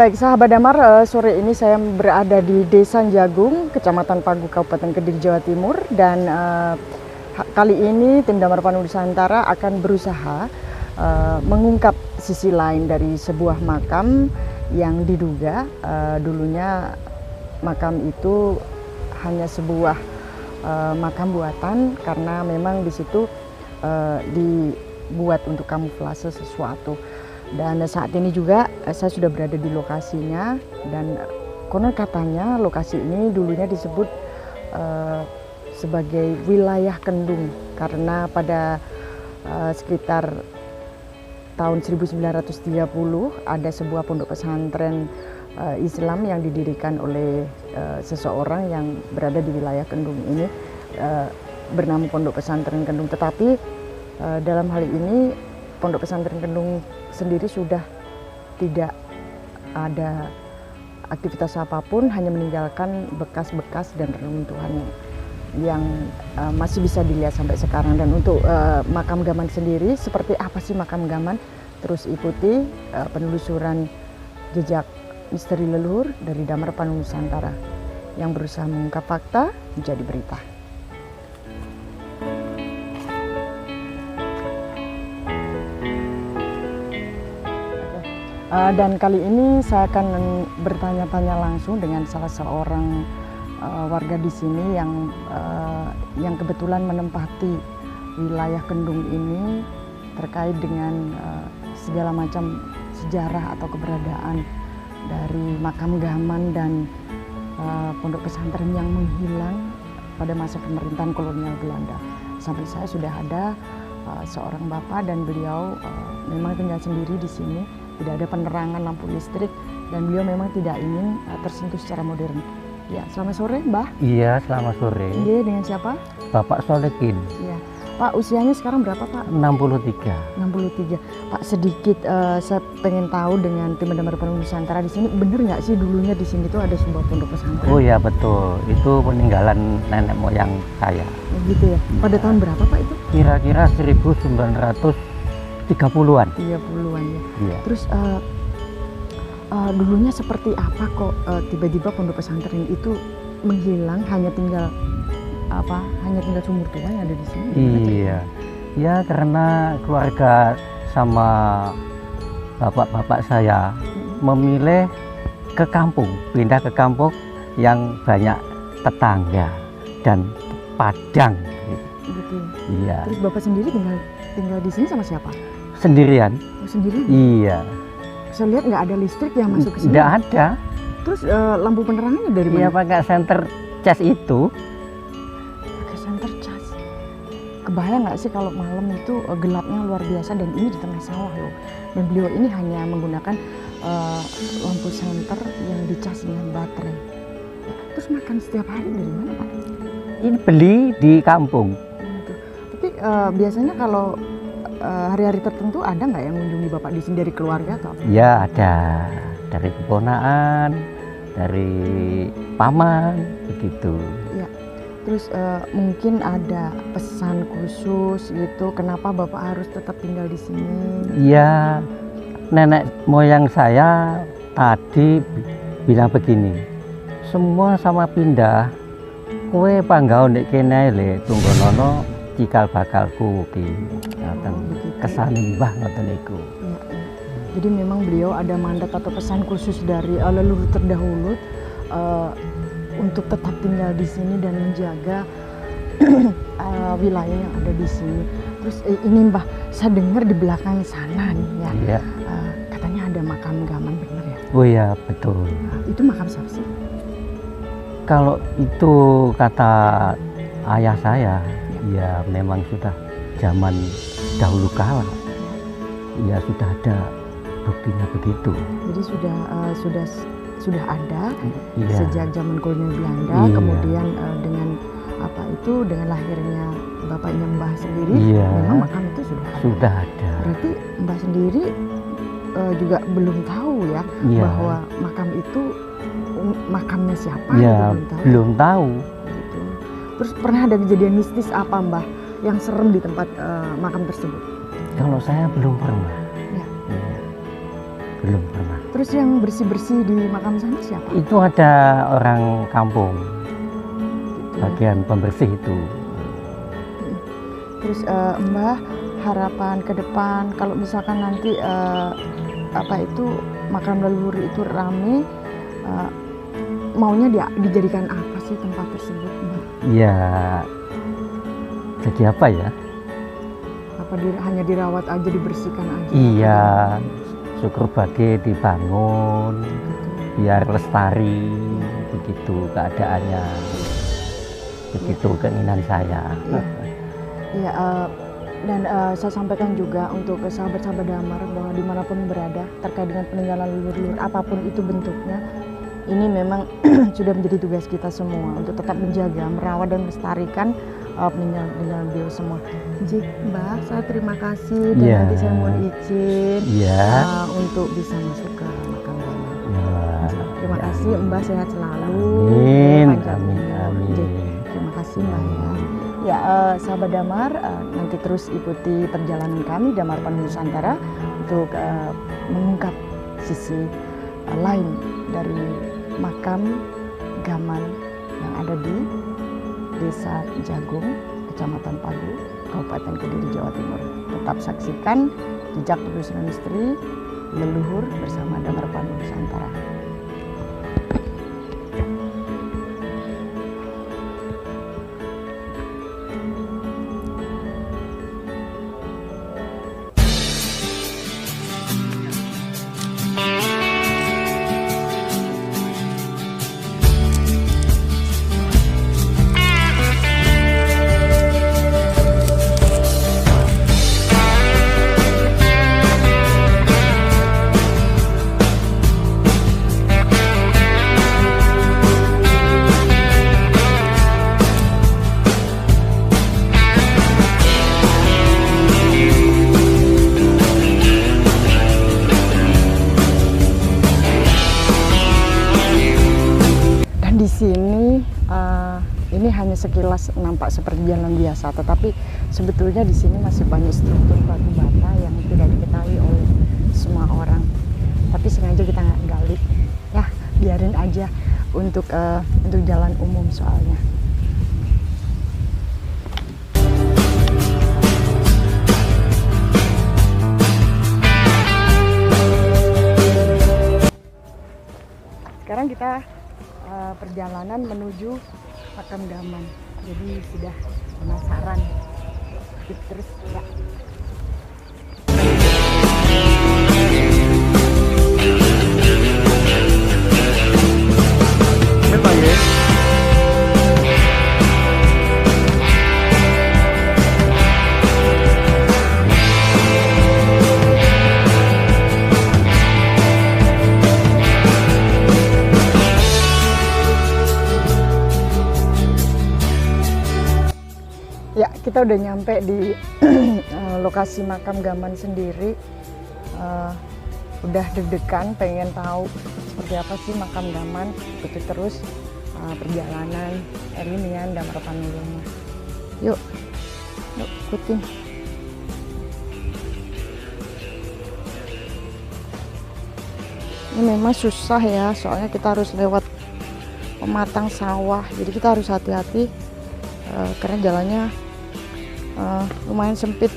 Baik, sahabat Damar, sore ini saya berada di Desa Jagung, Kecamatan Pagu, Kabupaten Kediri, Jawa Timur. Dan kali ini tim Damar Pandu Nusantara akan berusaha mengungkap sisi lain dari sebuah makam yang diduga dulunya makam itu hanya sebuah makam buatan, karena memang di situ dibuat untuk kamuflase sesuatu. Dan saat ini juga saya sudah berada di lokasinya, dan konon katanya lokasi ini dulunya disebut sebagai wilayah Kendung, karena pada sekitar tahun 1930 ada sebuah pondok pesantren Islam yang didirikan oleh seseorang yang berada di wilayah Kendung ini, bernama Pondok Pesantren Kendung. Tetapi dalam hal ini Pondok Pesantren Kendung sendiri sudah tidak ada aktivitas apapun, hanya meninggalkan bekas-bekas dan reruntuhan yang masih bisa dilihat sampai sekarang. Dan untuk makam Gaman sendiri, seperti apa sih makam Gaman? Terus ikuti penelusuran jejak misteri leluhur dari Damar Pandu Nusantara yang berusaha mengungkap fakta menjadi berita. Dan kali ini saya akan bertanya-tanya langsung dengan salah seorang warga di sini yang kebetulan menempati wilayah Kendung ini, terkait dengan segala macam sejarah atau keberadaan dari makam Gaman dan pondok pesantren yang menghilang pada masa pemerintahan kolonial Belanda. Sampai saya sudah ada seorang bapak, dan beliau memang tinggal sendiri di sini. Tidak ada penerangan lampu listrik, dan beliau memang tidak ingin tersentuh secara modern. Ya, selamat sore, Mbah. Iya, selamat sore. Iya, dengan siapa? Bapak Solekin. Iya. Pak, usianya sekarang berapa, Pak? 63. 63. Pak, sedikit saya pengen tahu dengan tim Damar Pandu Nusantara di sini, bener nggak sih dulunya di sini tuh ada sebuah pondok pesantren? Oh ya, betul. Itu peninggalan nenek moyang saya. Gitu ya. Pada tahun berapa, Pak, itu? Kira-kira 1930-an. 30-an ya. Iya. Terus dulunya seperti apa kok tiba-tiba pondok pesantren itu menghilang, hanya tinggal sumur tua yang ada di sini? Iya. Ya, karena keluarga sama bapak-bapak saya memilih ke kampung, pindah ke kampung yang banyak tetangga dan padang. Gitu. Iya. Terus Bapak sendiri tinggal di sini sama siapa? Sendirian? Oh, sendiri? Iya. Saya lihat nggak ada listrik yang masuk ke sini. Nggak ada. Terus lampu penerangannya dari mana? Iya, pakai senter cas itu. Pakai senter cas. Kebayang nggak sih kalau malam itu gelapnya luar biasa, dan ini di tengah sawah loh. Dan beliau ini hanya menggunakan lampu senter yang dicas dengan baterai. Terus makan setiap hari dari mana, Pak? Ini beli di kampung. Gitu. Tapi biasanya kalau hari-hari tertentu ada nggak yang mengunjungi Bapak di sini dari keluarga atau apa? Ya, ada dari keponakan, dari paman, begitu. Ya. Terus mungkin ada pesan khusus gitu, kenapa Bapak harus tetap tinggal di sini? Ya, nenek moyang saya tadi bilang begini, semua sama pindah, kue panggau ndek kene le tunggonono cikal bakalku ki. Ngoten. Kesane mbah ngoten niku. Ya, ya. Jadi memang beliau ada mandat atau pesan khusus dari leluhur terdahulu untuk tetap tinggal di sini dan menjaga wilayah yang ada di sini. Terus ini Mbah, saya dengar di belakang sana nih ya, Iya. katanya ada makam Gaman, benar ya? Oh ya, betul. Itu makam siapa sih? Kalau itu kata ayah saya, ya memang sudah zaman dahulu kala. Ya sudah ada buktinya begitu. Jadi sudah ada Iya. sejak zaman kolonial Belanda. Iya. Kemudian dengan lahirnya bapaknya Mbah sendiri, Iya. memang makam itu sudah ada. Sudah ada. Berarti Mbah sendiri juga belum tahu ya, Iya. bahwa makam itu makamnya siapa? Ya, itu belum tahu. Gitu. Terus pernah ada kejadian mistis apa, Mbah, yang serem di tempat makam tersebut? Kalau saya belum pernah. Ya. Iya. Belum pernah. Terus yang bersih-bersih di makam sana siapa? Itu ada orang kampung, Gitu. bagian pembersih itu. Terus Mbah, harapan ke depan kalau misalkan nanti makam leluhur itu rame, maunya dijadikan apa sih tempat tersebut, Mbah? Ya, jadi apa ya? Apa hanya dirawat aja, dibersihkan aja? Iya, syukur bagi dibangun, Gitu. biar lestari, begitu keadaannya. Begitu keinginan saya. Iya, dan saya sampaikan juga untuk sahabat-sahabat Damar bahwa dimanapun berada terkait dengan peninggalan leluhur apapun itu bentuknya, ini memang sudah menjadi tugas kita semua untuk tetap menjaga, merawat dan melestarikan peninggalan beliau semua. Jadi Mbak, saya terima kasih dan Iya. nanti saya mohon izin Iya. untuk bisa masuk ke makam Damar. Ya. Terima kasih Mbak, sehat selalu. Amin, Panjang amin, umur. amin. Jadi, terima kasih Mbak ya. Ya, sahabat Damar, nanti terus ikuti perjalanan kami Damar Pandu Nusantara untuk mengungkap sisi lain dari makam Gaman yang ada di Desa Jagung, Kecamatan Pagu, Kabupaten Kediri, Jawa Timur. Tetap saksikan jejak penelusuran misteri leluhur bersama Damar Pandu Nusantara. Di sini ini hanya sekilas nampak seperti jalan biasa, tetapi sebetulnya di sini masih banyak struktur batu bata yang tidak diketahui oleh semua orang. Tapi sengaja kita nggak gali, ya biarin aja untuk jalan umum soalnya. Sekarang kita perjalanan menuju makam Gaman. Jadi sudah penasaran. Terus ya. Ya, kita udah nyampe di lokasi makam Gaman sendiri. Udah deg-degan, pengen tahu seperti apa sih makam Gaman. Ikuti terus perjalanan Erlinian Damar Pandu. Yuk, ikutin. Ini memang susah ya, soalnya kita harus lewat pematang sawah. Jadi kita harus hati-hati karena jalannya lumayan sempit.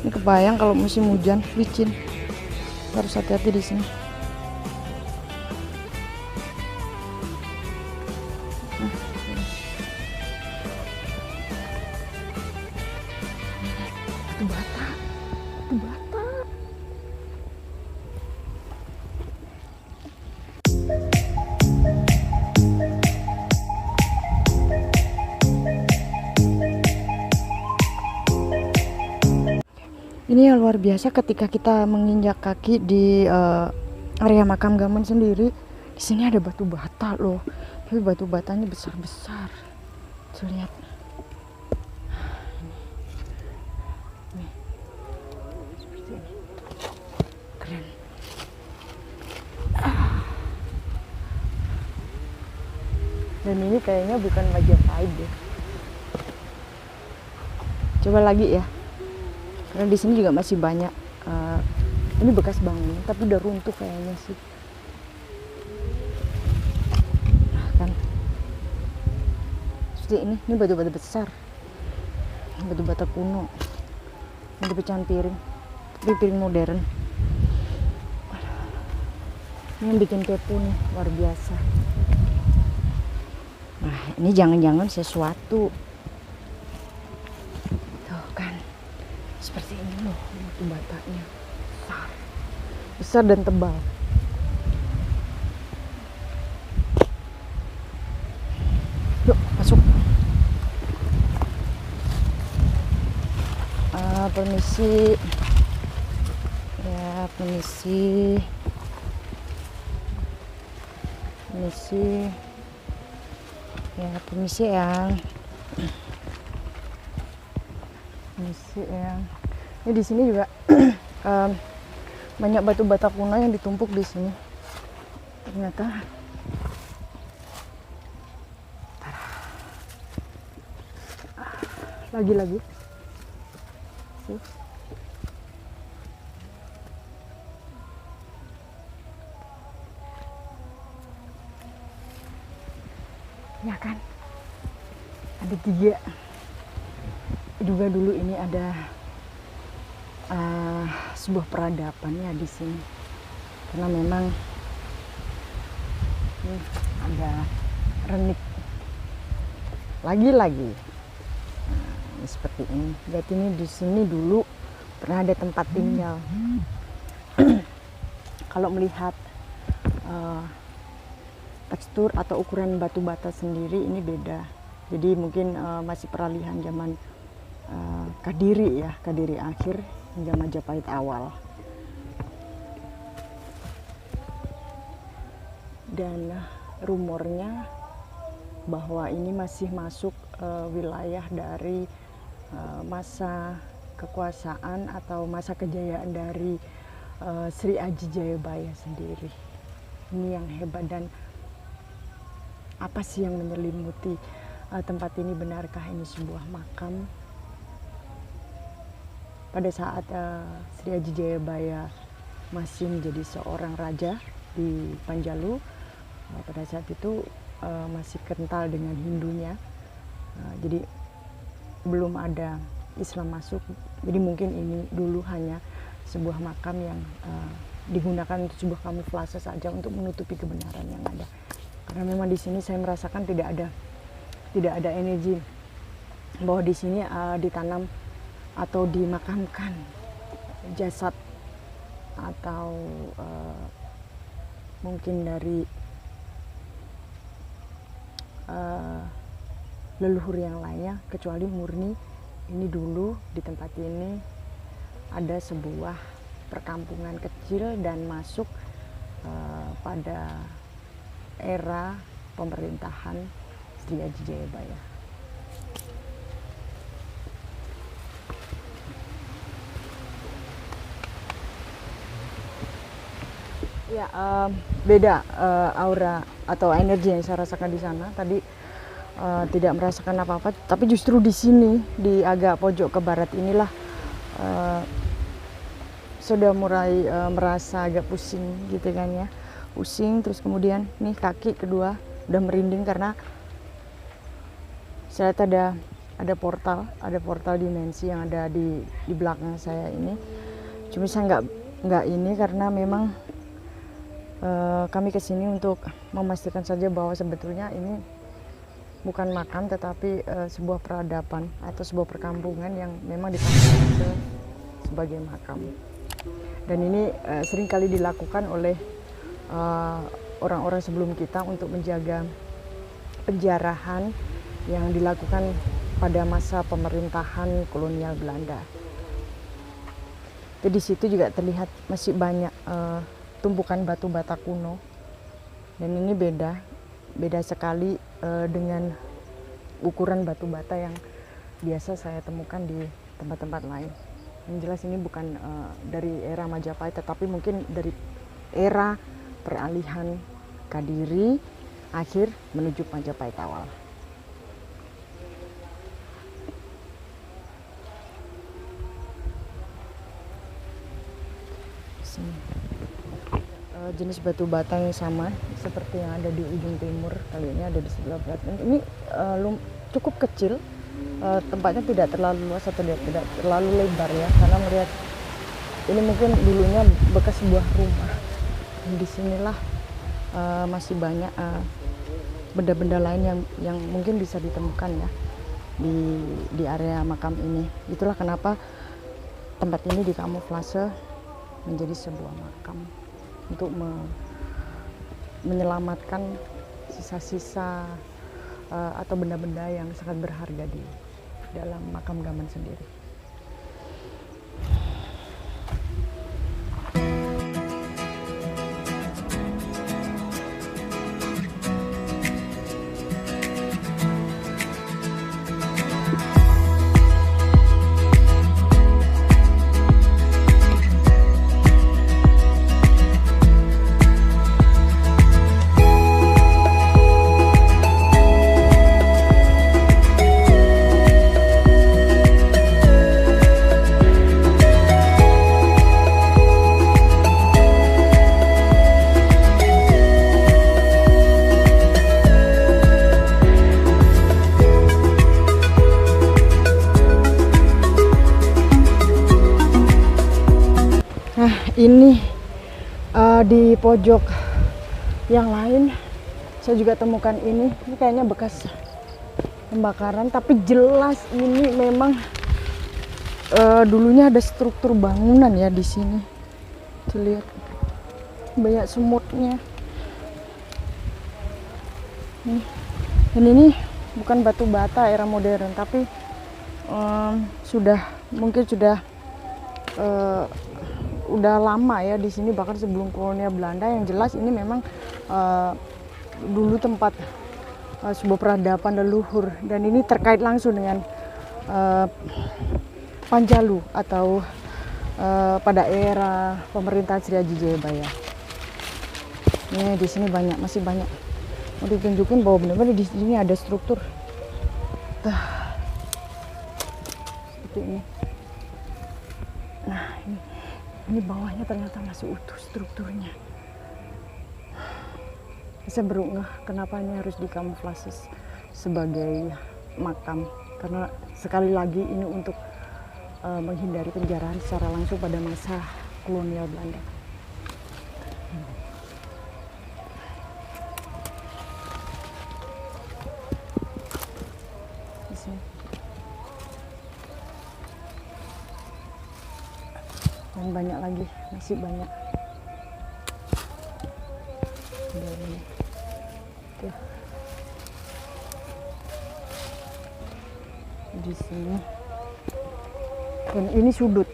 Ini kebayang kalau musim hujan licin. Kita harus hati-hati di sini. Batu bata, batu bata. Ini yang luar biasa ketika kita menginjak kaki di area makam Gaman sendiri. Di sini ada batu bata loh, tapi batu batanya besar-besar. Tuh lihat. Nih. Seperti ini. Keren. Dan ini kayaknya bukan Majapahit deh. Coba lagi ya. Karena di sini juga masih banyak Ini bekas bangunan tapi udah runtuh kayaknya sih. Nah, kan. Seperti ini batu-batu besar. Batu bata kuno. Ini pecahan piring. Tapi piring modern. Ini yang bikin kepo nih, luar biasa. Nah, ini jangan-jangan sesuatu. Tuh kan. Seperti ini loh batu batanya. Besar dan tebal. Yuk masuk. Permisi ya, permisi ya, permisi yang ini di sini juga banyak batu bata kuno yang ditumpuk di sini ternyata. Lagi sih. Ya kan, ada 3. Juga dulu ini ada sebuah peradaban ya di sini, karena memang ada renik lagi. Nah, seperti ini. Berarti ini di sini dulu pernah ada tempat tinggal. Kalau melihat tekstur atau ukuran batu bata sendiri ini beda. Jadi mungkin masih peralihan zaman Kadiri ya, Kadiri akhir hingga Majapahit awal. Dan rumornya bahwa ini masih masuk wilayah dari masa kekuasaan atau masa kejayaan dari Sri Aji Jayabaya sendiri. Ini yang hebat. Dan apa sih yang menyelimuti tempat ini? Benarkah ini sebuah makam? Pada saat Sri Aji Jayabaya masih menjadi seorang raja di Panjalu, pada saat itu masih kental dengan Hindunya, jadi belum ada Islam masuk. Jadi mungkin ini dulu hanya sebuah makam yang digunakan untuk sebuah kamuflase saja untuk menutupi kebenaran yang ada. Karena memang di sini saya merasakan tidak ada energi bahwa di sini ditanam atau dimakamkan jasad atau mungkin dari leluhur yang lainnya, kecuali murni ini dulu di tempat ini ada sebuah perkampungan kecil dan masuk pada era pemerintahan Sri Aji Jayabaya. Ya, beda aura atau energi yang saya rasakan di sana. Tadi tidak merasakan apa-apa, tapi justru di sini, di agak pojok ke barat inilah sudah mulai merasa agak pusing gitu kan ya. Pusing, terus kemudian nih kaki kedua udah merinding karena saya lihat ada portal dimensi yang ada di belakang saya ini. Cuma saya nggak ini karena memang kami kesini untuk memastikan saja bahwa sebetulnya ini bukan makam tetapi sebuah peradaban atau sebuah perkampungan yang memang dipakai sebagai makam. Dan ini seringkali dilakukan oleh orang-orang sebelum kita untuk menjaga penjarahan yang dilakukan pada masa pemerintahan kolonial Belanda. Jadi di situ juga terlihat masih banyak tumpukan batu bata kuno, dan ini beda sekali dengan ukuran batu bata yang biasa saya temukan di tempat-tempat lain. Yang jelas ini bukan dari era Majapahit, tetapi mungkin dari era peralihan Kadiri akhir menuju Majapahit awal. jenis batu bata yang sama seperti yang ada di ujung timur, kali ini ada di sebelah barat. Ini cukup kecil, tempatnya tidak terlalu luas atau tidak terlalu lebar ya, karena melihat ini mungkin dulunya bekas sebuah rumah. Dan disinilah masih banyak benda-benda lain yang mungkin bisa ditemukan ya di area makam ini. Itulah kenapa tempat ini dikamuflase menjadi sebuah makam untuk menyelamatkan sisa-sisa atau benda-benda yang sangat berharga di dalam makam Gaman sendiri. Ini di pojok yang lain saya juga temukan ini kayaknya bekas pembakaran, tapi jelas ini memang dulunya ada struktur bangunan ya di sini. Lihat banyak semutnya. Dan ini bukan batu bata era modern, tapi mungkin sudah udah lama ya di sini, bahkan sebelum kolonial Belanda. Yang jelas ini memang dulu tempat sebuah peradaban leluhur, dan ini terkait langsung dengan Panjalu atau pada era pemerintahan Sri Haji Jayabaya. Ini di sini masih banyak. Mau ditunjukin bahwa benar-benar di sini ada struktur. Seperti ini. Nah, ini bawahnya ternyata masih utuh strukturnya. Saya baru ngeh kenapa ini harus dikamuflase sebagai makam, karena sekali lagi ini untuk menghindari penjarahan secara langsung pada masa kolonial Belanda. Di sini. Dan banyak lagi, masih banyak. Tuh. Di sini. Dan ini sudut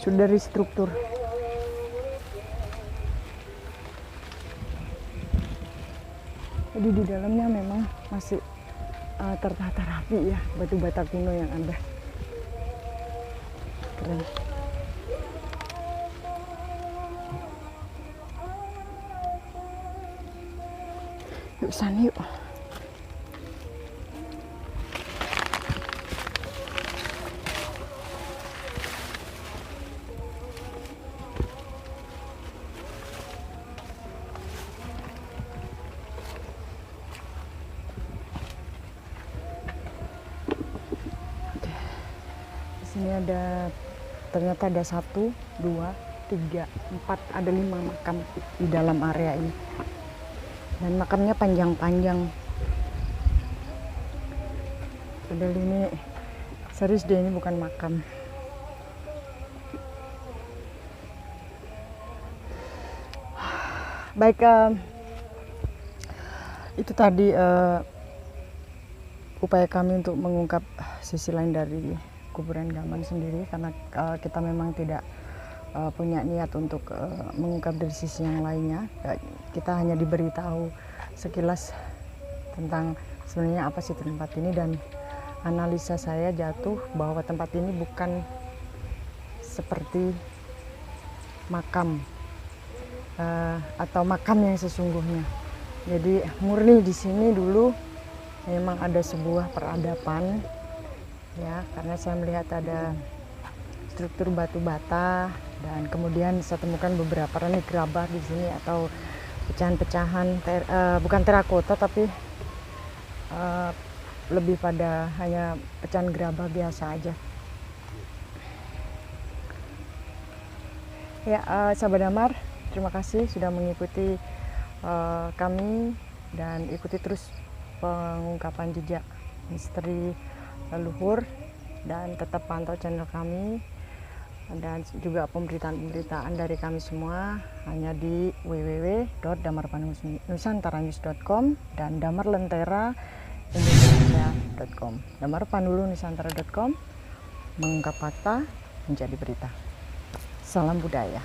dari struktur. Jadi di dalamnya memang masih tertata rapi ya, batu bata kuno yang ada. Keren. Yuk sana yuk. Di sini ternyata ada 1, 2, 3, 4, ada 5 makam di dalam area ini. Dan makamnya panjang-panjang. Padahal ini serius deh, ini bukan makam. Baik, itu tadi upaya kami untuk mengungkap sisi lain dari kuburan Gaman sendiri, karena kita memang tidak punya niat untuk mengungkap dari sisi yang lainnya. Kita hanya diberitahu sekilas tentang sebenarnya apa sih tempat ini, dan analisa saya jatuh bahwa tempat ini bukan seperti makam atau makam yang sesungguhnya. Jadi murni di sini dulu memang ada sebuah peradaban ya, karena saya melihat ada struktur batu bata Dan kemudian saya temukan beberapa renik gerabah di sini atau pecahan-pecahan bukan terakota tapi lebih pada hanya pecahan gerabah biasa aja. Ya, sahabat Damar, terima kasih sudah mengikuti kami dan ikuti terus pengungkapan jejak misteri leluhur dan tetap pantau channel kami dan juga pemberitaan-pemberitaan dari kami semua hanya di www.damarpanulunusantaranews.com dan damarlenteraindonesia.com. damarpanulunusantara.com, mengungkap fakta menjadi berita. Salam budaya.